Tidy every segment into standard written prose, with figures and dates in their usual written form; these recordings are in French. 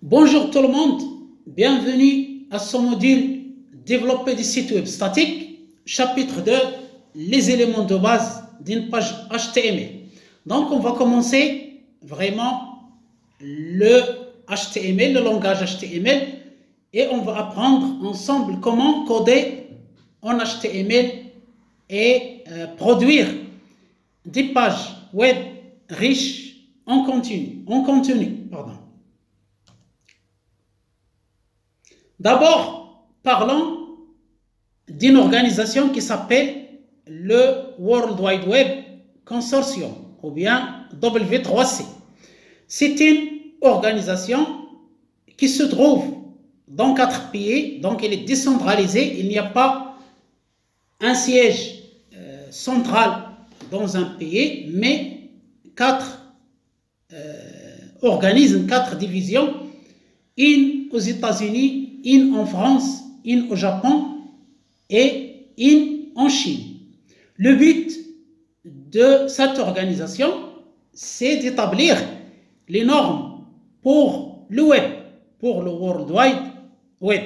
Bonjour tout le monde, bienvenue à ce module Développer des sites web statiques, chapitre 2, les éléments de base d'une page HTML. Donc on va commencer vraiment le HTML, le langage HTML, et on va apprendre ensemble comment coder en HTML et produire des pages web riches en contenu. D'abord, parlons d'une organisation qui s'appelle le World Wide Web Consortium, ou bien W3C. C'est une organisation qui se trouve dans 4 pays, donc elle est décentralisée, il n'y a pas un siège central dans un pays, mais 4 organismes, 4 divisions, une aux États-Unis, une en France, une au Japon et une en Chine. Le but de cette organisation, c'est d'établir les normes pour le web, pour le World Wide Web.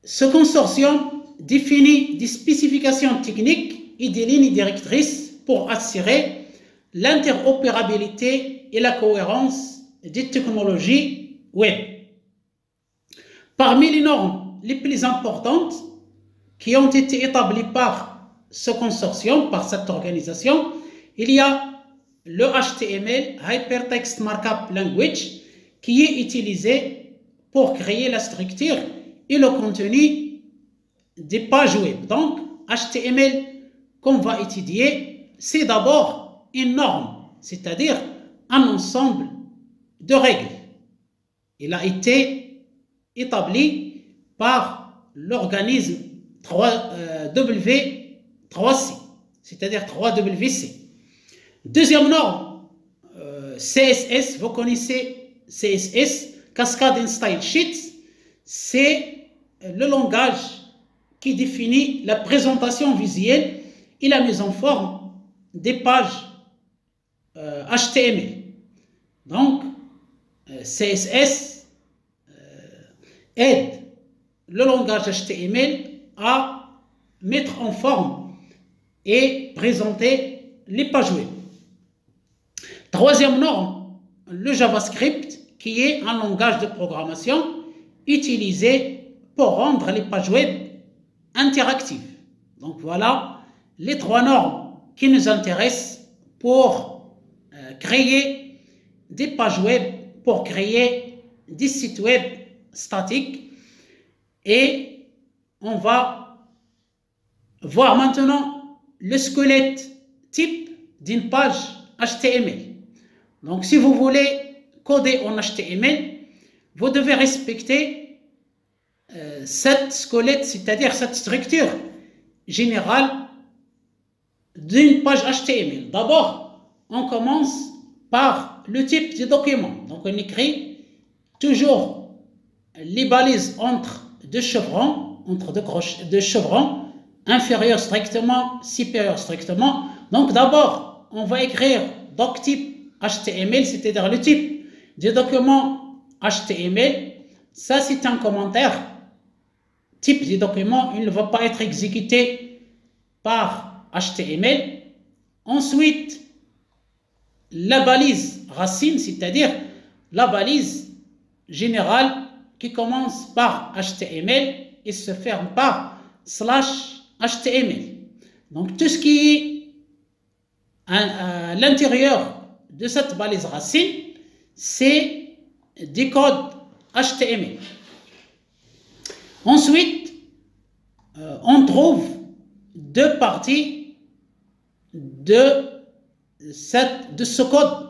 Ce consortium définit des spécifications techniques et des lignes directrices pour assurer l'interopérabilité et la cohérence des technologies web. Parmi les normes les plus importantes qui ont été établies par ce consortium, par cette organisation, il y a le HTML, Hypertext Markup Language, qui est utilisé pour créer la structure et le contenu des pages web. Donc, HTML qu'on va étudier, c'est d'abord une norme, c'est-à-dire un ensemble de règles. Il a été établi par l'organisme W3C, c'est-à-dire 3WC. Deuxième norme, CSS, vous connaissez CSS, Cascade Style Sheets, c'est le langage qui définit la présentation visuelle et la mise en forme des pages HTML. Donc, CSS aide le langage HTML à mettre en forme et présenter les pages web. Troisième norme, le JavaScript, qui est un langage de programmation utilisé pour rendre les pages web interactives. Donc voilà les 3 normes qui nous intéressent pour créer des pages web, pour créer des sites web statiques. Et on va voir maintenant le squelette type d'une page HTML. Donc si vous voulez coder en HTML, vous devez respecter cette squelette, c'est-à-dire cette structure générale d'une page HTML. D'abord, on commence par le type du document. Donc on écrit toujours les balises entre deux chevrons, deux chevrons, inférieur strictement, supérieur strictement. Donc d'abord, on va écrire doctype HTML, c'est-à-dire le type du document HTML. Ça, c'est un commentaire. Type du document, il ne va pas être exécuté par HTML. Ensuite, la balise racine, c'est-à-dire la balise générale qui commence par HTML et se ferme par /HTML. Donc tout ce qui est à l'intérieur de cette balise racine, c'est des codes HTML. Ensuite, on trouve 2 parties de ce code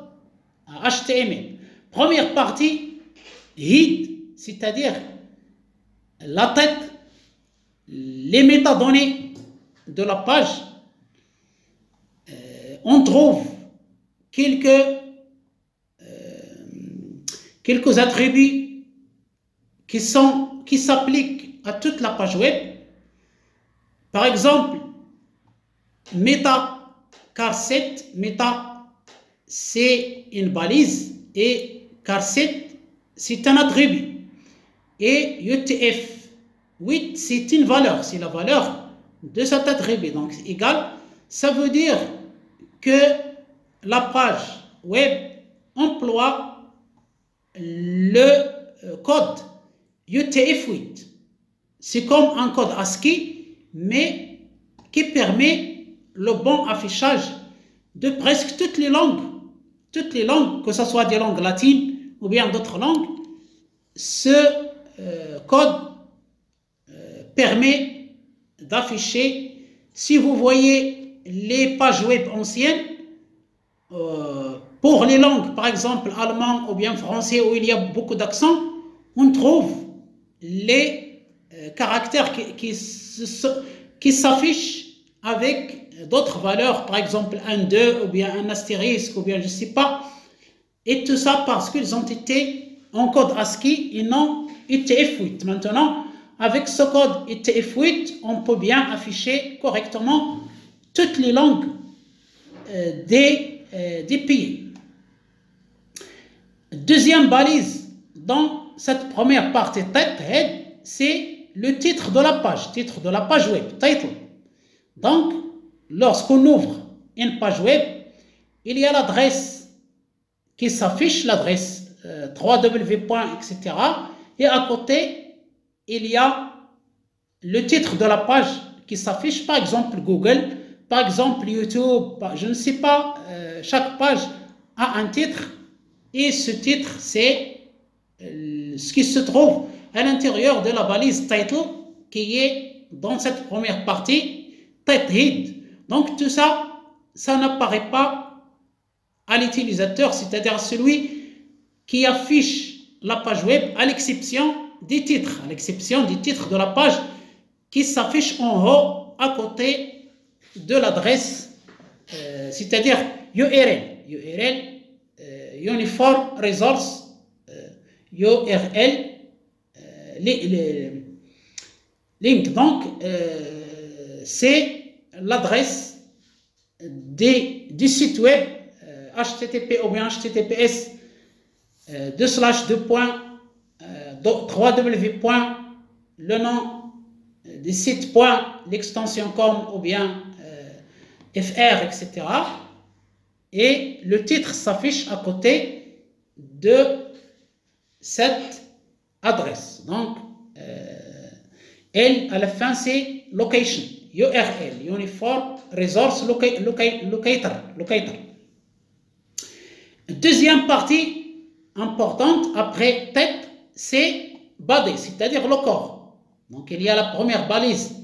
HTML. Première partie, head, c'est-à-dire la tête, les métadonnées de la page. On trouve quelques attributs qui s'appliquent à toute la page web. Par exemple, meta car7, meta c'est une balise et car7 c'est un attribut. Et UTF-8, c'est une valeur, c'est la valeur de cet attribut. Donc, égal, ça veut dire que la page web emploie le code UTF-8. C'est comme un code ASCII, mais qui permet le bon affichage de presque toutes les langues, que ce soit des langues latines ou bien d'autres langues. Ce code permet d'afficher, si vous voyez les pages web anciennes, pour les langues, par exemple allemand ou bien français, où il y a beaucoup d'accents, on trouve les caractères qui s'affichent avec d'autres valeurs, par exemple un 2 ou bien un astérisque ou bien je ne sais pas, et tout ça parce qu'ils ont été en code ASCII et non UTF-8. Maintenant, avec ce code UTF-8, on peut bien afficher correctement toutes les langues des pays. Deuxième balise dans cette première partie head, c'est le titre de la page web, title. Donc, lorsqu'on ouvre une page web, il y a l'adresse qui s'affiche, l'adresse www. etc. Et à côté, il y a le titre de la page qui s'affiche, par exemple Google, par exemple YouTube, je ne sais pas, chaque page a un titre et ce titre, c'est ce qui se trouve à l'intérieur de la balise title qui est dans cette première partie, head. Donc tout ça, ça n'apparaît pas à l'utilisateur, c'est-à-dire celui qui affiche la page web à l'exception des titres, de la page qui s'affiche en haut à côté de l'adresse, c'est-à-dire URL, Uniform Resource, URL, link. Donc, c'est l'adresse du site web HTTP ou bien HTTPS www. Le nom du site l'extension com ou bien fr, etc. Et le titre s'affiche à côté de cette adresse. Donc, L à la fin, c'est location, URL, Uniform Resource Locator. Deuxième partie importante après tête, c'est body, c'est-à-dire le corps. Donc, il y a la première balise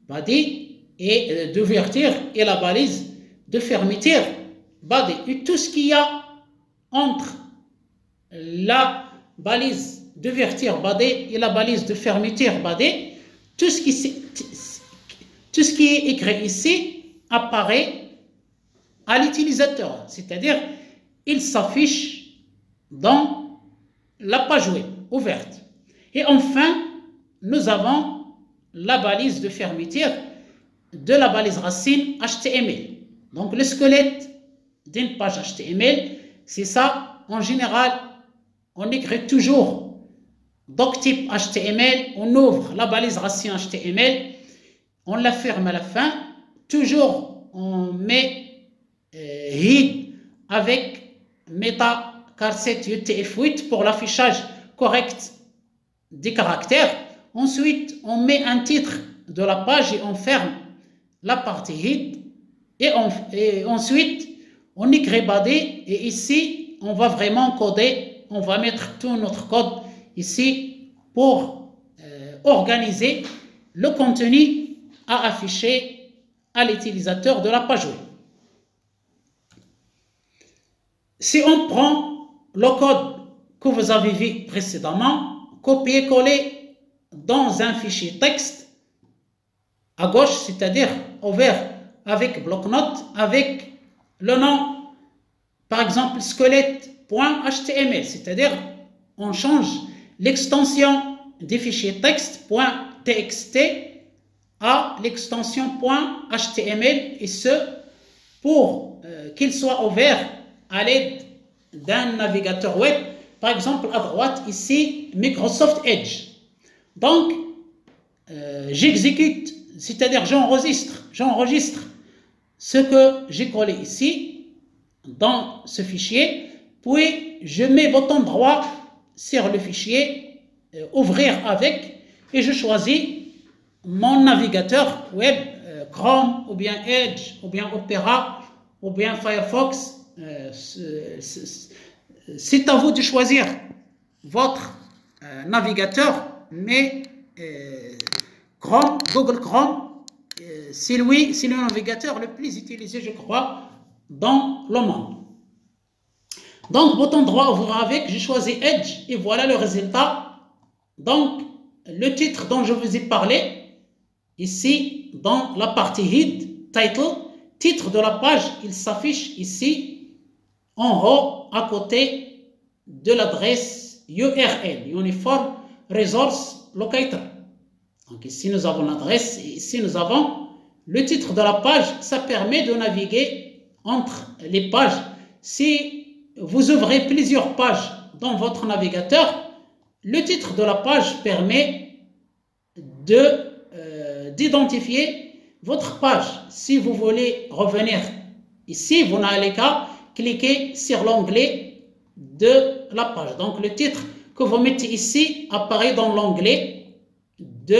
body et d'ouverture et la balise de fermeture body. Et tout ce qu'il y a entre la balise d'ouverture body et la balise de fermeture body, tout ce qui est écrit ici apparaît à l'utilisateur, c'est-à-dire il s'affiche dans la page web ouverte. Et enfin, nous avons la balise de fermeture de la balise racine HTML. Donc le squelette d'une page HTML, c'est ça. En général, on écrit toujours doctype HTML, on ouvre la balise racine HTML, on la ferme à la fin, toujours on met head avec meta-charset UTF-8 pour l'affichage correct des caractères. Ensuite, on met un titre de la page et on ferme la partie head. Et ensuite, on écrit body. Et ici, on va vraiment coder. On va mettre tout notre code ici pour organiser le contenu à afficher à l'utilisateur de la page web. Si on prend le code que vous avez vu précédemment, copier-coller dans un fichier texte à gauche, c'est-à-dire ouvert avec bloc-notes, avec le nom, par exemple, squelette.html, c'est-à-dire on change l'extension des fichiers texte.txt à l'extension .html, et ce pour qu'il soit ouvert à l'aide d'un navigateur web par exemple, à droite, ici, Microsoft Edge. Donc, j'exécute, c'est-à-dire j'enregistre ce que j'ai collé ici, dans ce fichier, puis je mets bouton droit sur le fichier, ouvrir avec, et je choisis mon navigateur web, Chrome, ou bien Edge, ou bien Opera, ou bien Firefox. C'est à vous de choisir votre navigateur, mais Chrome, Google Chrome, c'est le navigateur le plus utilisé, je crois, dans le monde. Donc, bouton droit ouvrir avec, j'ai choisi Edge, et voilà le résultat. Donc, le titre dont je vous ai parlé, ici, dans la partie Head, Title, titre de la page, il s'affiche ici, en haut, à côté de l'adresse URL, Uniform Resource Locator. Donc ici, nous avons l'adresse, et ici, nous avons le titre de la page. Ça permet de naviguer entre les pages. Si vous ouvrez plusieurs pages dans votre navigateur, le titre de la page permet d'identifier votre page. Si vous voulez revenir ici, vous n'allez qu'à cliquer sur l'onglet de la page. Donc le titre que vous mettez ici apparaît dans l'onglet de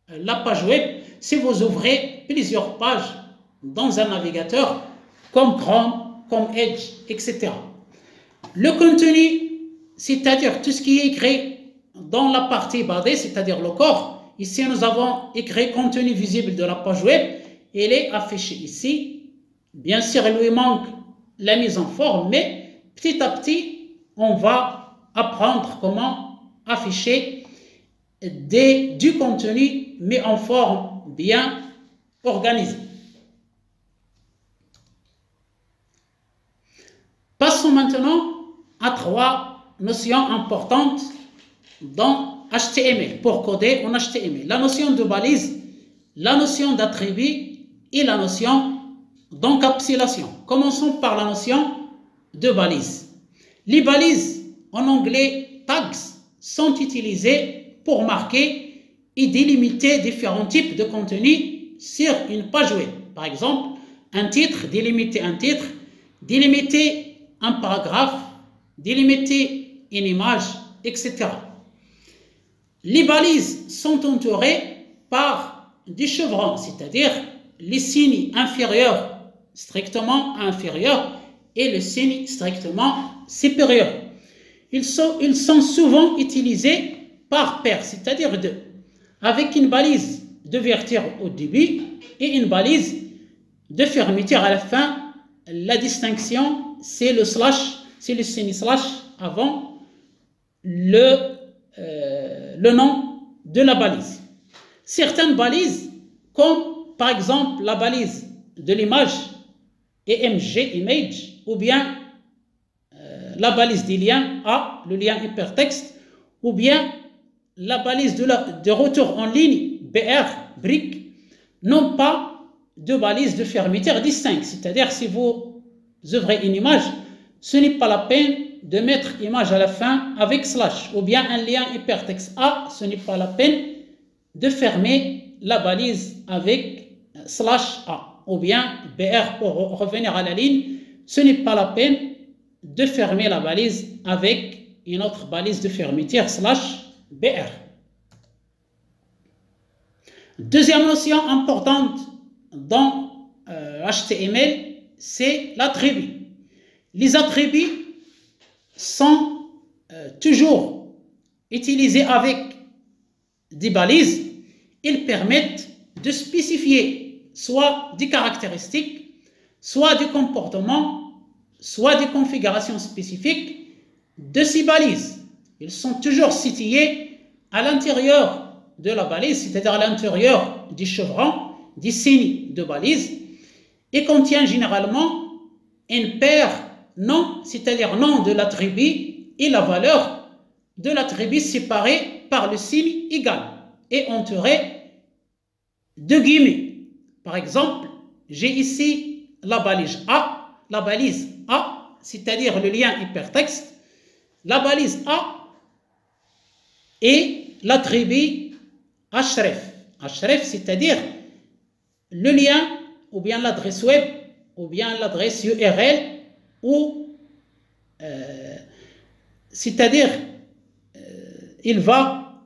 la page web. Si vous ouvrez plusieurs pages dans un navigateur comme Chrome, comme Edge, etc. Le contenu, c'est-à-dire tout ce qui est écrit dans la partie body, c'est-à-dire le corps. Ici, nous avons écrit contenu visible de la page web. Il est affiché ici. Bien sûr, il lui manque la mise en forme, mais petit à petit, on va apprendre comment afficher du contenu, mais en forme bien organisée. Passons maintenant à 3 notions importantes dans HTML, pour coder en HTML. La notion de balise, la notion d'attribut et la notion d'encapsulation. Commençons par la notion de balise. Les balises, en anglais tags, sont utilisées pour marquer et délimiter différents types de contenus sur une page web. Par exemple, un titre, délimiter un titre, délimiter un paragraphe, délimiter une image, etc. Les balises sont entourées par des chevrons, c'est-à-dire les signes inférieurs, strictement inférieurs, et le signe strictement supérieur. Ils sont souvent utilisés par paire, c'est-à-dire deux, avec une balise d'ouverture au début et une balise de fermeture à la fin. La distinction, c'est le slash, c'est le signe slash avant le nom de la balise. Certaines balises, comme par exemple la balise de l'image, EMG, image, ou bien la balise des liens, A, le lien hypertexte, ou bien la balise de retour en ligne, BR, brick, n'ont pas de balise de fermeture distincte. C'est-à-dire, si vous ouvrez une image, ce n'est pas la peine de mettre image à la fin avec slash, ou bien un lien hypertexte A, ce n'est pas la peine de fermer la balise avec slash A, ou bien BR pour revenir à la ligne, ce n'est pas la peine de fermer la balise avec une autre balise de fermeture slash BR. Deuxième notion importante dans HTML, c'est l'attribut. Les attributs sont toujours utilisés avec des balises. Ils permettent de spécifier soit des caractéristiques, soit des comportements, soit des configurations spécifiques de ces balises. Ils sont toujours situés à l'intérieur de la balise, c'est-à-dire à l'intérieur du chevron, des signes de balise, et contient généralement une paire nom, c'est-à-dire nom de l'attribut et la valeur de l'attribut séparés par le signe égal et entouré de guillemets. Par exemple, j'ai ici la balise A, c'est-à-dire le lien hypertexte, la balise A et l'attribut href. Href, c'est-à-dire le lien ou bien l'adresse web ou bien l'adresse URL ou c'est-à-dire il va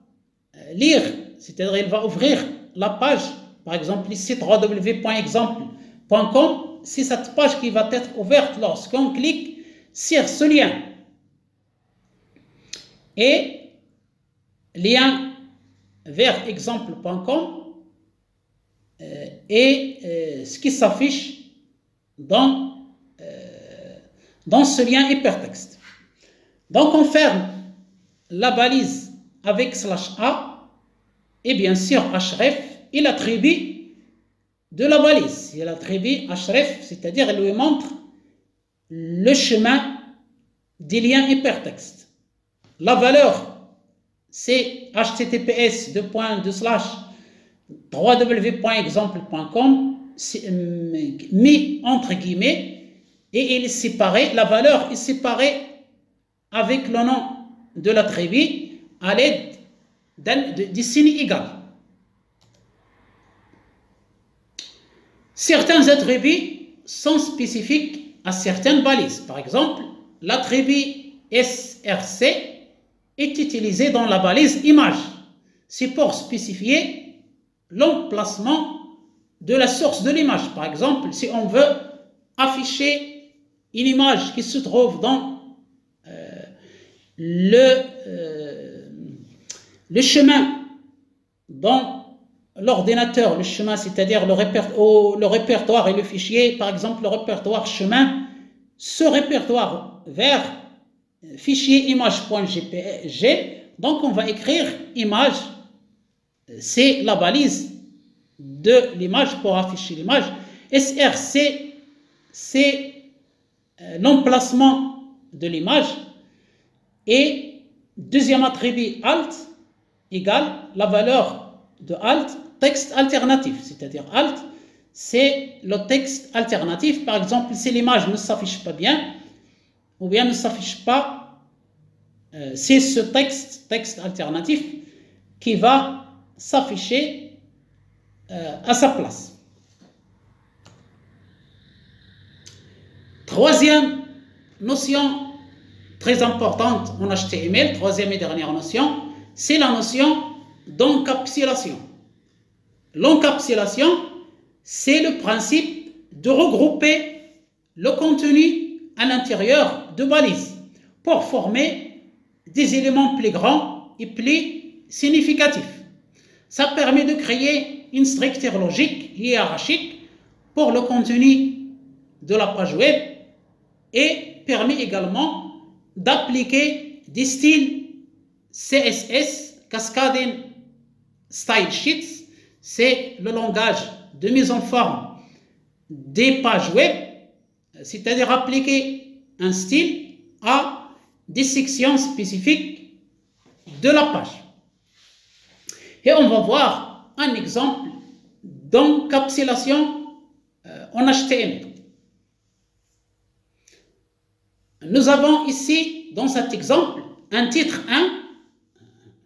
lire, c'est-à-dire il va ouvrir la page, par exemple ici www.exemple.com, c'est cette page qui va être ouverte lorsqu'on clique sur ce lien. Et lien vers exemple.com et ce qui s'affiche dans ce lien hypertexte. Donc on ferme la balise avec /a et bien sûr href et l'attribut de la balise. Et l'attribut href, c'est-à-dire il lui montre le chemin des liens hypertextes. La valeur, c'est https://www.exemple.com mis entre guillemets et il est séparé, la valeur est séparée avec le nom de l'attribut à l'aide du signe égal. Certains attributs sont spécifiques à certaines balises. Par exemple, l'attribut src est utilisé dans la balise image. C'est pour spécifier l'emplacement de la source de l'image. Par exemple, si on veut afficher une image qui se trouve dans le chemin dans l'ordinateur, le chemin, c'est-à-dire le répertoire et le fichier, par exemple le répertoire chemin, ce répertoire vers fichier image.jpg, donc on va écrire image, c'est la balise de l'image pour afficher l'image. src, c'est l'emplacement de l'image. Et deuxième attribut alt égale la valeur de alt, texte alternatif, c'est-à-dire alt, c'est le texte alternatif. Par exemple, si l'image ne s'affiche pas bien, ou bien ne s'affiche pas, c'est ce texte alternatif qui va s'afficher à sa place. Troisième notion très importante en HTML, troisième et dernière notion, c'est la notion d'encapsulation. L'encapsulation, c'est le principe de regrouper le contenu à l'intérieur de balises pour former des éléments plus grands et plus significatifs. Ça permet de créer une structure logique et hiérarchique pour le contenu de la page web et permet également d'appliquer des styles CSS, Cascading Style Sheets, c'est le langage de mise en forme des pages web, c'est-à-dire appliquer un style à des sections spécifiques de la page. Et on va voir un exemple d'encapsulation en HTML. Nous avons ici, dans cet exemple, un titre 1,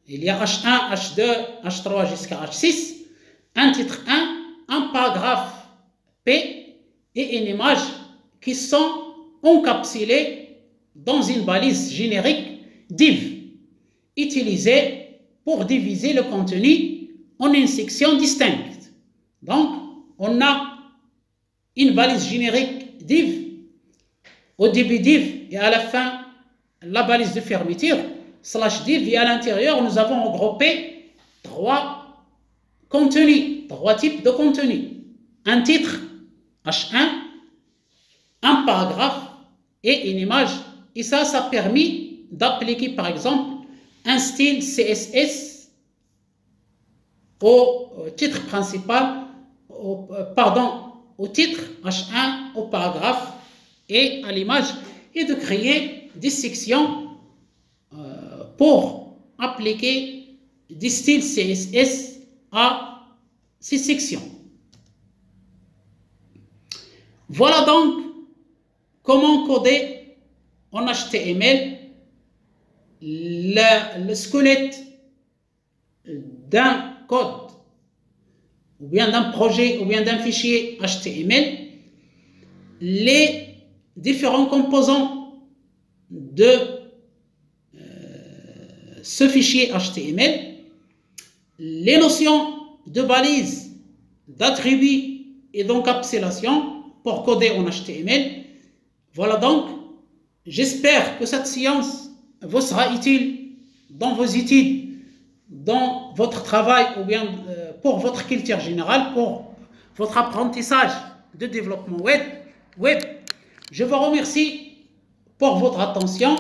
il y a H1, H2, H3 jusqu'à H6, un titre 1, un paragraphe P et une image qui sont encapsulés dans une balise générique div, utilisée pour diviser le contenu en une section distincte. Donc, on a une balise générique div, au début div et à la fin la balise de fermeture /div, et à l'intérieur nous avons regroupé trois contenus, trois types de contenus, un titre H1, un paragraphe et une image, et ça a permis d'appliquer par exemple un style CSS au titre principal, au titre H1, au paragraphe et à l'image, et de créer des sections pour appliquer des styles CSS à ces sections. Voilà donc comment coder en HTML le squelette d'un code, ou bien d'un projet, ou bien d'un fichier HTML, les différents composants de ce fichier HTML, les notions de balises, d'attributs et d'encapsulation pour coder en HTML. Voilà donc, j'espère que cette science vous sera utile dans vos études, dans votre travail ou bien pour votre culture générale, pour votre apprentissage de développement web. Je vous remercie pour votre attention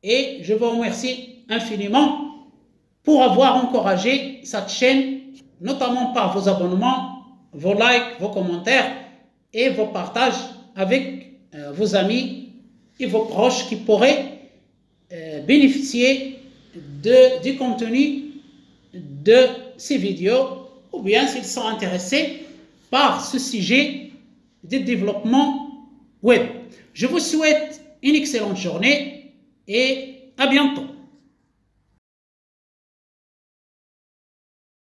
et je vous remercie infiniment pour avoir encouragé cette chaîne, notamment par vos abonnements, vos likes, vos commentaires et vos partages avec vos amis et vos proches qui pourraient bénéficier du contenu de ces vidéos, ou bien s'ils sont intéressés par ce sujet de développement web. Je vous souhaite une excellente journée et à bientôt.